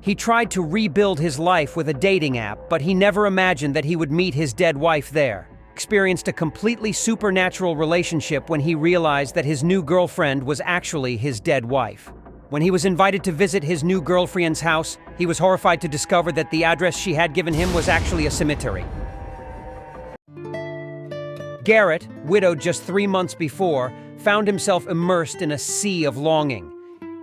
He tried to rebuild his life with a dating app, but he never imagined that he would meet his dead wife there. Experienced a completely supernatural relationship when he realized that his new girlfriend was actually his dead wife. When he was invited to visit his new girlfriend's house, he was horrified to discover that the address she had given him was actually a cemetery. Garrett, widowed just 3 months before, found himself immersed in a sea of longing.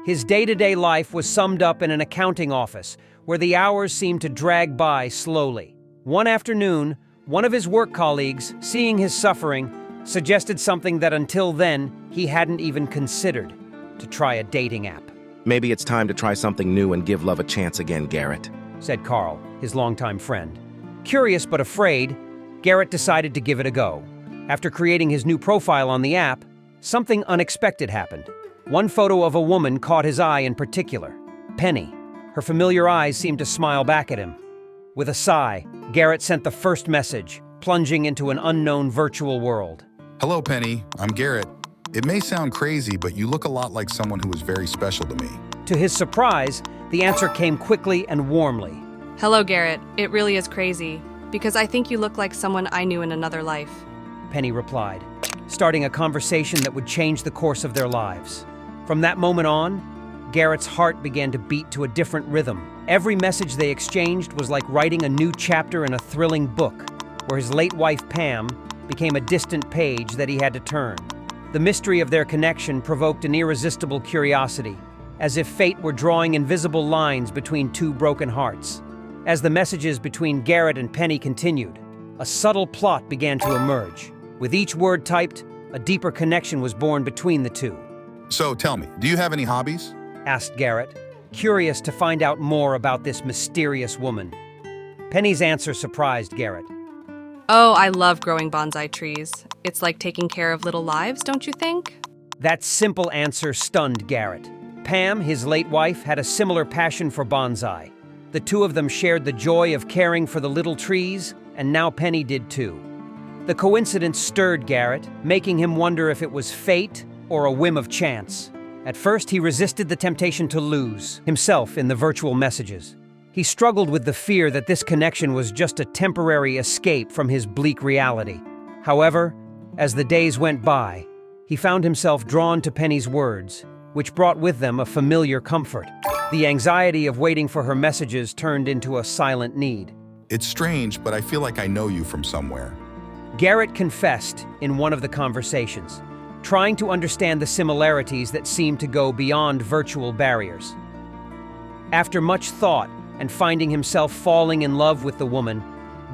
His day-to-day life was summed up in an accounting office, where the hours seemed to drag by slowly. One afternoon, one of his work colleagues, seeing his suffering, suggested something that until then he hadn't even considered: to try a dating app. Maybe it's time to try something new and give love a chance again, Garrett, said Carl, his longtime friend. Curious but afraid, Garrett decided to give it a go. After creating his new profile on the app, something unexpected happened. One photo of a woman caught his eye in particular: Penny. Her familiar eyes seemed to smile back at him. With a sigh, Garrett sent the first message, plunging into an unknown virtual world. Hello, Penny. I'm Garrett. It may sound crazy, but you look a lot like someone who is very special to me. To his surprise, the answer came quickly and warmly. Hello, Garrett. It really is crazy, because I think you look like someone I knew in another life. Penny replied, starting a conversation that would change the course of their lives. From that moment on, Garrett's heart began to beat to a different rhythm. Every message they exchanged was like writing a new chapter in a thrilling book, where his late wife Pam became a distant page that he had to turn. The mystery of their connection provoked an irresistible curiosity, as if fate were drawing invisible lines between two broken hearts. As the messages between Garrett and Penny continued, a subtle plot began to emerge. With each word typed, a deeper connection was born between the two. So tell me, do you have any hobbies? Asked Garrett, curious to find out more about this mysterious woman. Penny's answer surprised Garrett. Oh, I love growing bonsai trees. It's like taking care of little lives, don't you think? That simple answer stunned Garrett. Pam, his late wife, had a similar passion for bonsai. The two of them shared the joy of caring for the little trees, and now Penny did too. The coincidence stirred Garrett, making him wonder if it was fate or a whim of chance. At first, he resisted the temptation to lose himself in the virtual messages. He struggled with the fear that this connection was just a temporary escape from his bleak reality. However, as the days went by, he found himself drawn to Penny's words, which brought with them a familiar comfort. The anxiety of waiting for her messages turned into a silent need. It's strange, but I feel like I know you from somewhere. Garrett confessed in one of the conversations, trying to understand the similarities that seemed to go beyond virtual barriers. After much thought and finding himself falling in love with the woman,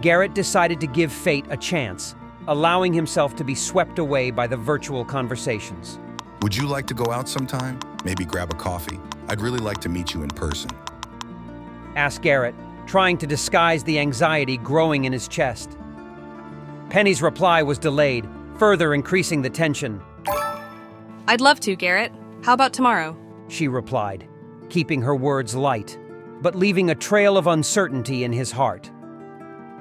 Garrett decided to give fate a chance, allowing himself to be swept away by the virtual conversations. Would you like to go out sometime? Maybe grab a coffee? I'd really like to meet you in person. Asked Garrett, trying to disguise the anxiety growing in his chest. Penny's reply was delayed, further increasing the tension. I'd love to, Garrett. How about tomorrow? She replied, keeping her words light, but leaving a trail of uncertainty in his heart.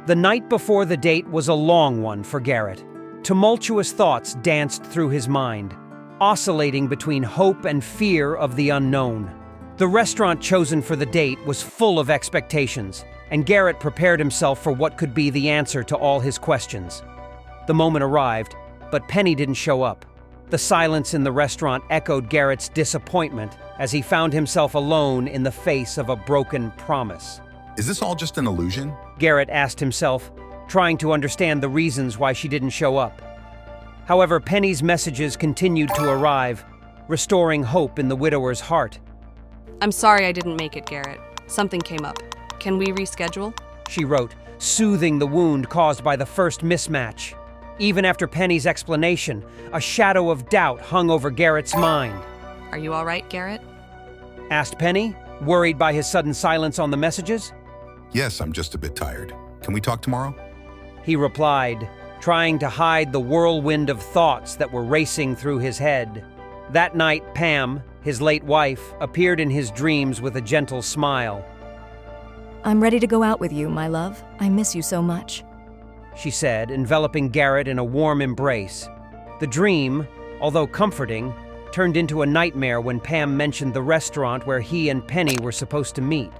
The night before the date was a long one for Garrett. Tumultuous thoughts danced through his mind, oscillating between hope and fear of the unknown. The restaurant chosen for the date was full of expectations, and Garrett prepared himself for what could be the answer to all his questions. The moment arrived, but Penny didn't show up. The silence in the restaurant echoed Garrett's disappointment as he found himself alone in the face of a broken promise. Is this all just an illusion? Garrett asked himself, trying to understand the reasons why she didn't show up. However, Penny's messages continued to arrive, restoring hope in the widower's heart. I'm sorry I didn't make it, Garrett. Something came up. Can we reschedule? She wrote, soothing the wound caused by the first mismatch. Even after Penny's explanation, a shadow of doubt hung over Garrett's mind. Are you all right, Garrett? Asked Penny, worried by his sudden silence on the messages. Yes, I'm just a bit tired. Can we talk tomorrow? He replied, trying to hide the whirlwind of thoughts that were racing through his head. That night, Pam, his late wife, appeared in his dreams with a gentle smile. I'm ready to go out with you, my love. I miss you so much, she said, enveloping Garrett in a warm embrace. The dream, although comforting, turned into a nightmare when Pam mentioned the restaurant where he and Penny were supposed to meet.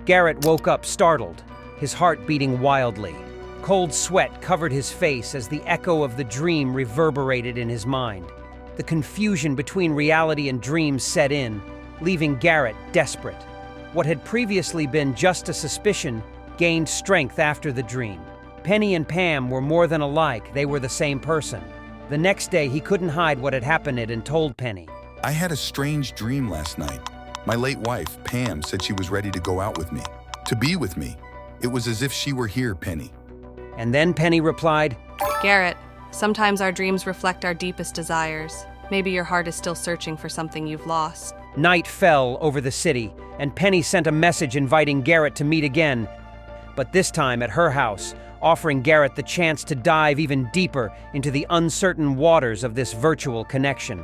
Garrett woke up startled, his heart beating wildly. Cold sweat covered his face as the echo of the dream reverberated in his mind. The confusion between reality and dreams set in, leaving Garrett desperate. What had previously been just a suspicion gained strength after the dream. Penny and Pam were more than alike, they were the same person. The next day, he couldn't hide what had happened and told Penny. I had a strange dream last night. My late wife, Pam, said she was ready to go out with me, to be with me. It was as if she were here, Penny. And then Penny replied, Garrett, sometimes our dreams reflect our deepest desires. Maybe your heart is still searching for something you've lost. Night fell over the city, and Penny sent a message inviting Garrett to meet again, but this time at her house, offering Garrett the chance to dive even deeper into the uncertain waters of this virtual connection.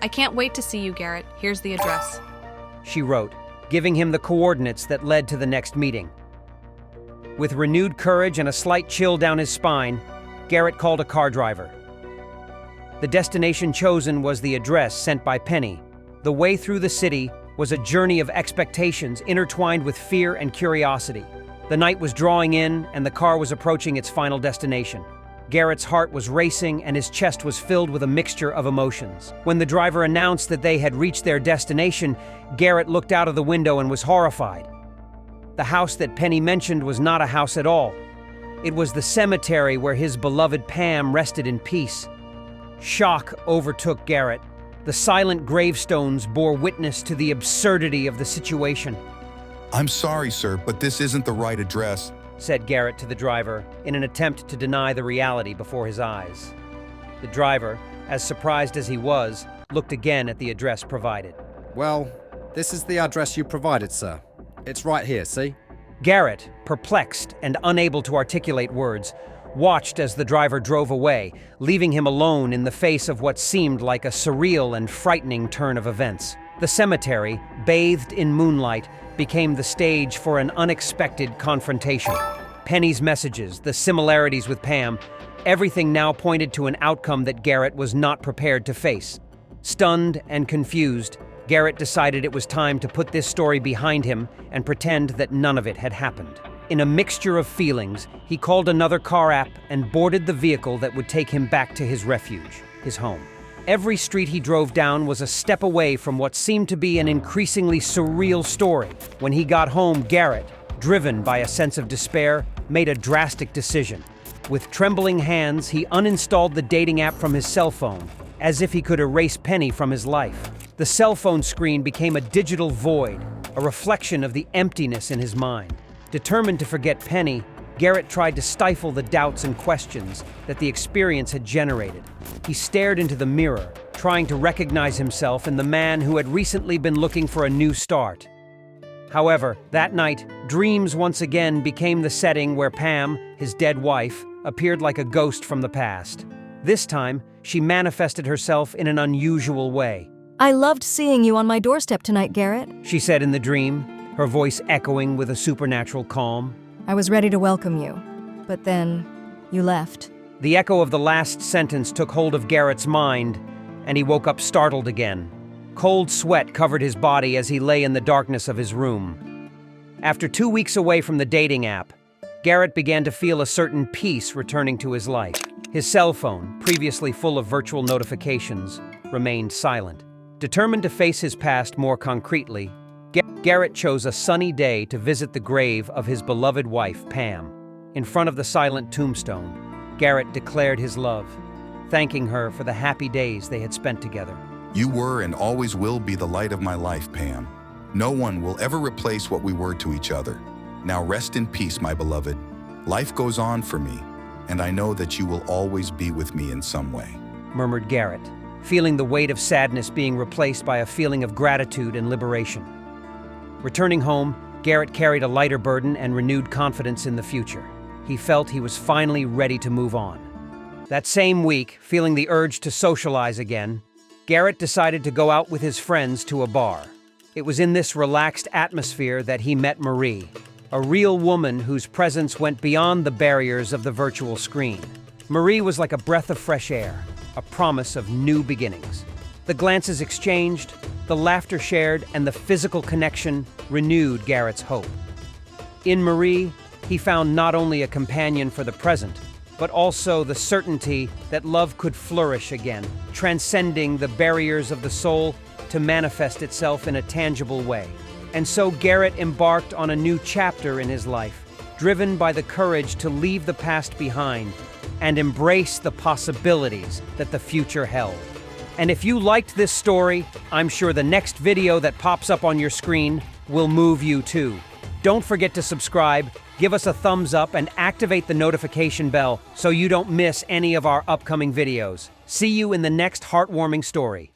I can't wait to see you, Garrett. Here's the address. She wrote, giving him the coordinates that led to the next meeting. With renewed courage and a slight chill down his spine, Garrett called a car driver. The destination chosen was the address sent by Penny. The way through the city was a journey of expectations intertwined with fear and curiosity. The night was drawing in, and the car was approaching its final destination. Garrett's heart was racing, and his chest was filled with a mixture of emotions. When the driver announced that they had reached their destination, Garrett looked out of the window and was horrified. The house that Penny mentioned was not a house at all. It was the cemetery where his beloved Pam rested in peace. Shock overtook Garrett. The silent gravestones bore witness to the absurdity of the situation. I'm sorry, sir, but this isn't the right address, said Garrett to the driver in an attempt to deny the reality before his eyes. The driver, as surprised as he was, looked again at the address provided. Well, this is the address you provided, sir. It's right here, see? Garrett, perplexed and unable to articulate words, watched as the driver drove away, leaving him alone in the face of what seemed like a surreal and frightening turn of events. The cemetery, bathed in moonlight, became the stage for an unexpected confrontation. Penny's messages, the similarities with Pam, everything now pointed to an outcome that Garrett was not prepared to face. Stunned and confused, Garrett decided it was time to put this story behind him and pretend that none of it had happened. In a mixture of feelings, he called another car app and boarded the vehicle that would take him back to his refuge, his home. Every street he drove down was a step away from what seemed to be an increasingly surreal story. When he got home, Garrett, driven by a sense of despair, made a drastic decision. With trembling hands, he uninstalled the dating app from his cell phone, as if he could erase Penny from his life. The cell phone screen became a digital void, a reflection of the emptiness in his mind. Determined to forget Penny, Garrett tried to stifle the doubts and questions that the experience had generated. He stared into the mirror, trying to recognize himself in the man who had recently been looking for a new start. However, that night, dreams once again became the setting where Pam, his dead wife, appeared like a ghost from the past. This time, she manifested herself in an unusual way. I loved seeing you on my doorstep tonight, Garrett. She said in the dream, her voice echoing with a supernatural calm. I was ready to welcome you, but then you left. The echo of the last sentence took hold of Garrett's mind, and he woke up startled again. Cold sweat covered his body as he lay in the darkness of his room. After 2 weeks away from the dating app, Garrett began to feel a certain peace returning to his life. His cell phone, previously full of virtual notifications, remained silent. Determined to face his past more concretely, Garrett chose a sunny day to visit the grave of his beloved wife, Pam. In front of the silent tombstone, Garrett declared his love, thanking her for the happy days they had spent together. You were and always will be the light of my life, Pam. No one will ever replace what we were to each other. Now rest in peace, my beloved. Life goes on for me, and I know that you will always be with me in some way, murmured Garrett, feeling the weight of sadness being replaced by a feeling of gratitude and liberation. Returning home, Garrett carried a lighter burden and renewed confidence in the future. He felt he was finally ready to move on. That same week, feeling the urge to socialize again, Garrett decided to go out with his friends to a bar. It was in this relaxed atmosphere that he met Marie, a real woman whose presence went beyond the barriers of the virtual screen. Marie was like a breath of fresh air, a promise of new beginnings. The glances exchanged, The laughter shared and the physical connection renewed Garrett's hope. In Marie, he found not only a companion for the present, but also the certainty that love could flourish again, transcending the barriers of the soul to manifest itself in a tangible way. And so Garrett embarked on a new chapter in his life, driven by the courage to leave the past behind and embrace the possibilities that the future held. And if you liked this story, I'm sure the next video that pops up on your screen will move you too. Don't forget to subscribe, give us a thumbs up, and activate the notification bell so you don't miss any of our upcoming videos. See you in the next heartwarming story.